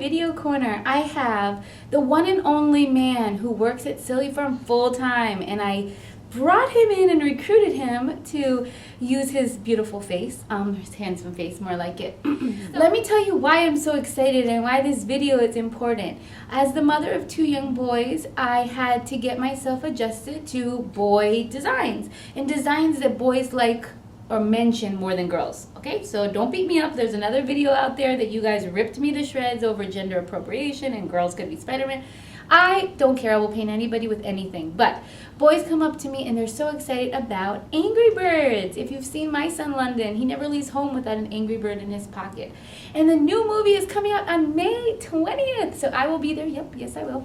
video corner. I have the one and only man who works at Silly Farm full time, and I brought him in and recruited him to use his beautiful face, his handsome face, more like it. Let me tell you why I'm so excited and why this video is important. As the mother of 2 young boys, I had to get myself adjusted to boy designs, and designs that boys like or mention more than girls. Okay, so don't beat me up. There's another video out there that you guys ripped me to shreds over gender appropriation and girls could be Spider-Man. I don't care. I will paint anybody with anything. But boys come up to me and they're so excited about Angry Birds. If you've seen my son London, he never leaves home without an Angry Bird in his pocket. And the new movie is coming out on May 20th. So I will be there. Yep, yes I will.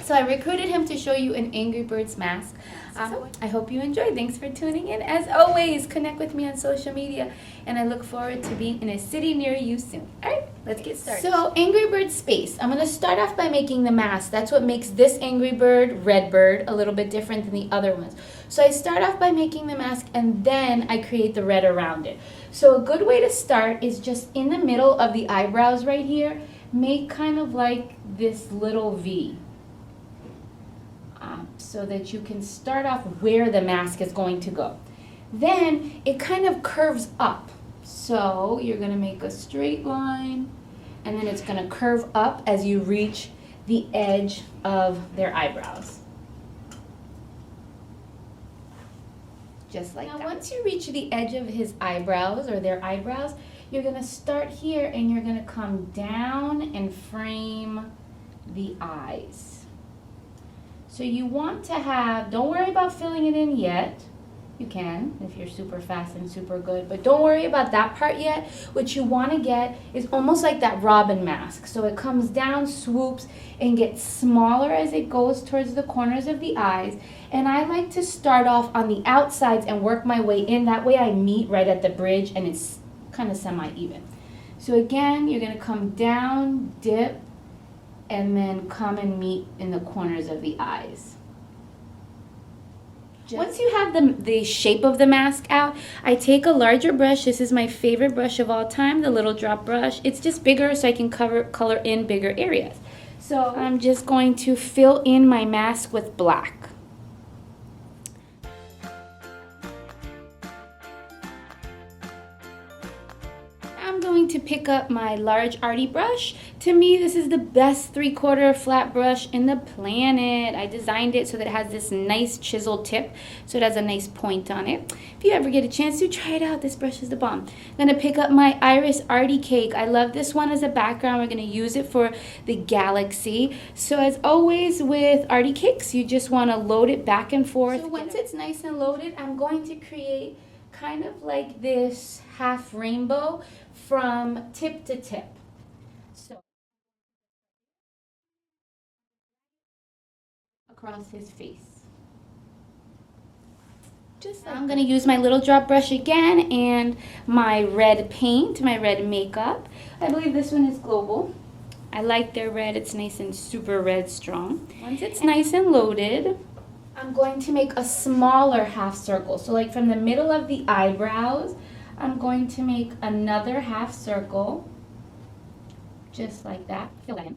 So I recruited him to show you an Angry Birds mask. I hope you enjoyed. Thanks for tuning in. As always, connect with me on social media, and I look forward to being in a city near you soon. All right, let's get started. So Angry Bird space. I'm going to start off by making the mask. That's what makes this Angry Bird, Red Bird, a little bit different than the other ones. So I start off by making the mask, and then I create the red around it. So a good way to start is just in the middle of the eyebrows right here, make kind of like this little V. So that you can start off where the mask is going to go. Then it kind of curves up. So you're going to make a straight line, and then it's going to curve up as you reach the edge of their eyebrows. Just like that. Now once you reach the edge of his eyebrows or their eyebrows, you're going to start here and you're going to come down and frame the eyes. So you want to have, don't worry about filling it in yet. You can if you're super fast and super good, but don't worry about that part yet. What you want to get is almost like that robin mask. So it comes down, swoops, and gets smaller as it goes towards the corners of the eyes. And I like to start off on the outsides and work my way in. That way I meet right at the bridge and it's kind of semi-even. So again, you're going to come down, dip, and then come and meet in the corners of the eyes. Once you have the shape of the mask out, I take a larger brush. This is my favorite brush of all time, the little drop brush. It's just bigger so I can color in bigger areas. So I'm just going to fill in my mask with black. I'm going to pick up my large arty brush. To me, this is the best 3/4 flat brush in the planet. I designed it so that it has this nice chisel tip, so it has a nice point on it. If you ever get a chance to try it out, this brush is the bomb. I'm going to pick up my Iris Arty Cake. I love this one as a background. We're going to use it for the galaxy. So as always with Arty Cakes, you just want to load it back and forth. So once it's nice and loaded, I'm going to create kind of like this half rainbow from tip to tip. So across his face. Just like I'm going to use my little drop brush again and my red paint, my red makeup. I believe this one is Global. I like their red. It's nice and super red strong. Once it's nice and loaded, I'm going to make a smaller half circle. So like from the middle of the eyebrows, I'm going to make another half circle, just like that. Fill that in.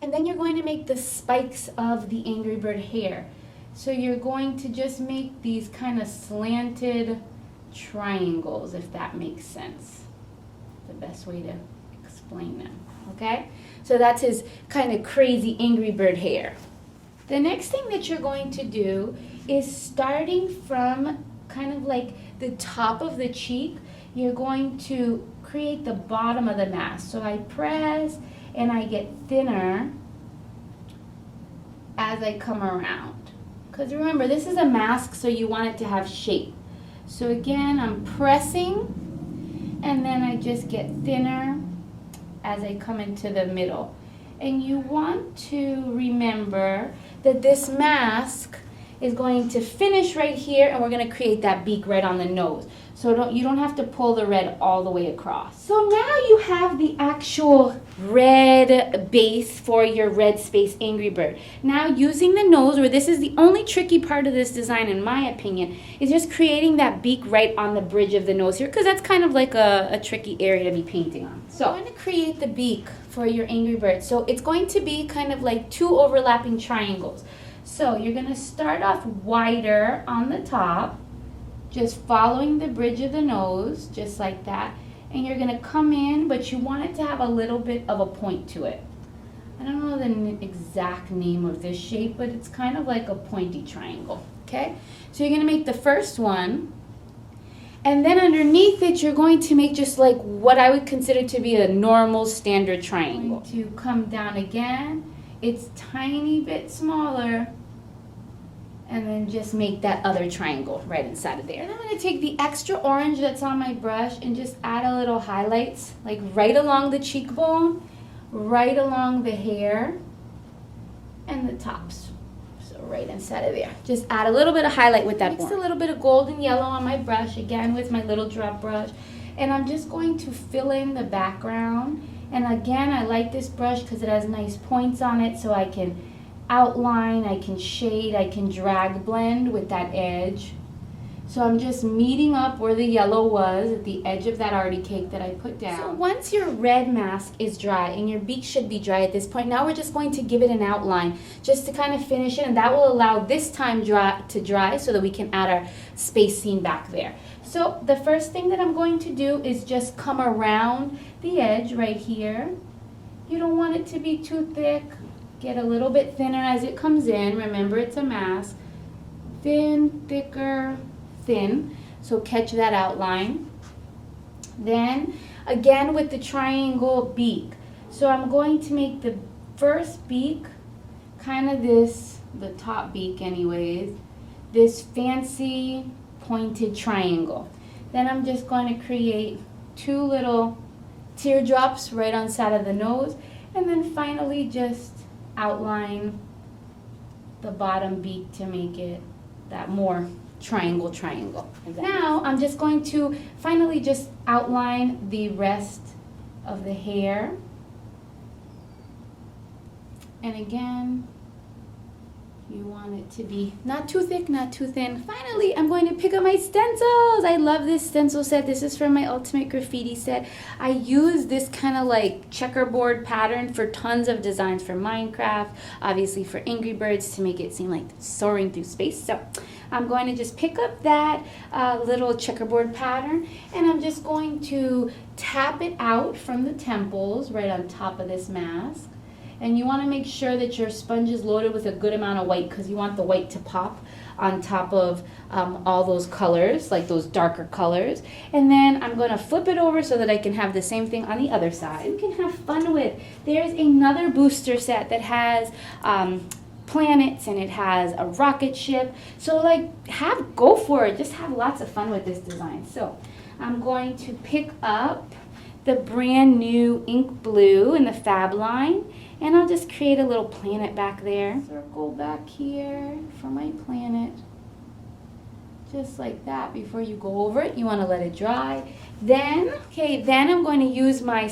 And then you're going to make the spikes of the Angry Bird hair. So you're going to just make these kind of slanted triangles, if that makes sense. The best way to explain them, okay? So that's his kind of crazy Angry Bird hair. The next thing that you're going to do is starting from kind of like the top of the cheek, you're going to create the bottom of the mask. So I press and I get thinner as I come around. Because remember, this is a mask, so you want it to have shape. So again, I'm pressing and then I just get thinner as I come into the middle. And you want to remember that this mask is going to finish right here, and we're going to create that beak right on the nose. So you don't have to pull the red all the way across. So now you have the actual red base for your red space Angry Bird. Now using the nose, or this is the only tricky part of this design in my opinion, is just creating that beak right on the bridge of the nose here, because that's kind of like a tricky area to be painting on. So I'm going to create the beak for your Angry Bird. So it's going to be kind of like two overlapping triangles. So you're going to start off wider on the top, just following the bridge of the nose, just like that. And you're going to come in, but you want it to have a little bit of a point to it. I don't know the exact name of this shape, but it's kind of like a pointy triangle, okay? So you're going to make the first one, and then underneath it, you're going to make just like what I would consider to be a normal standard triangle. To come down again, it's tiny bit smaller, and then just make that other triangle right inside of there. And I'm going to take the extra orange that's on my brush and just add a little highlights, like right along the cheekbone, right along the hair, and the tops. So right inside of there. Just add a little bit of highlight with that orange. Mix a little bit of golden yellow on my brush, again with my little drop brush. And I'm just going to fill in the background. And again, I like this brush because it has nice points on it, so I can outline, I can shade, I can drag blend with that edge. So I'm just meeting up where the yellow was at the edge of that arty cake that I put down. So once your red mask is dry, and your beak should be dry at this point, now we're just going to give it an outline just to kind of finish it, and that will allow this time to dry so that we can add our space scene back there. So the first thing that I'm going to do is just come around the edge right here. You don't want it to be too thick. Get a little bit thinner as it comes in. Remember, it's a mask. Thin, thicker, thin. So catch that outline. Then, again with the triangle beak. So I'm going to make the first beak kind of this, the top beak anyways, this fancy pointed triangle. Then I'm just going to create two little teardrops right on side of the nose, and then finally just outline the bottom beak to make it that more triangle. Now I'm just going to finally just outline the rest of the hair. And again, you want it to be not too thick, not too thin. Finally, I'm going to pick up my stencils. I love this stencil set. This is from my Ultimate Graffiti set. I use this kind of like checkerboard pattern for tons of designs for Minecraft, obviously for Angry Birds, to make it seem like soaring through space. So I'm going to just pick up that little checkerboard pattern, and I'm just going to tap it out from the temples right on top of this mask. And you want to make sure that your sponge is loaded with a good amount of white, because you want the white to pop on top of all those colors, like those darker colors. And then I'm going to flip it over so that I can have the same thing on the other side. You can have fun with. There's another booster set that has planets, and it has a rocket ship. So like, go for it. Just have lots of fun with this design. So I'm going to pick up the brand new ink blue in the Fab line, and I'll just create a little planet back there. Circle back here for my planet. Just like that. Before you go over it, you want to let it dry. Then I'm going to use my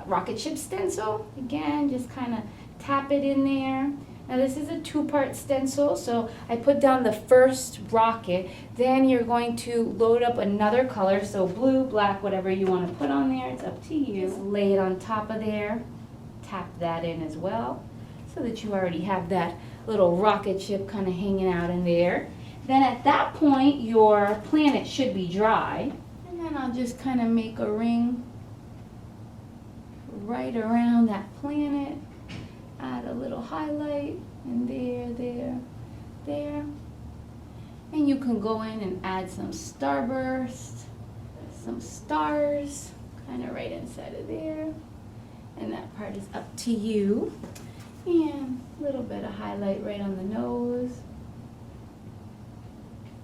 rocket ship stencil. Again, just kind of tap it in there. Now this is a two-part stencil, so I put down the first rocket. Then you're going to load up another color, so blue, black, whatever you want to put on there, it's up to you. Just lay it on top of there. Tap that in as well, so that you already have that little rocket ship kind of hanging out in there. Then at that point, your planet should be dry. And then I'll just kind of make a ring right around that planet. Add a little highlight, and there. And you can go in and add some starburst, some stars, kind of right inside of there. And that part is up to you. And a little bit of highlight right on the nose,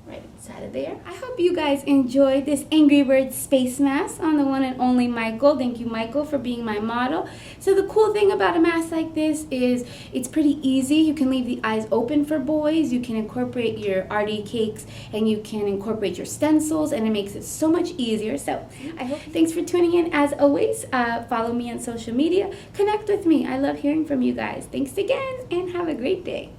right outside of there. I hope you guys enjoyed this Angry Bird space mask on the one and only Michael. Thank you, Michael, for being my model. So the cool thing about a mask like this is it's pretty easy. You can leave the eyes open for boys. You can incorporate your RD cakes, and you can incorporate your stencils, and it makes it so much easier. So I hope. Thanks for tuning in. As always, follow me on social media. Connect with me. I love hearing from you guys. Thanks again, and have a great day.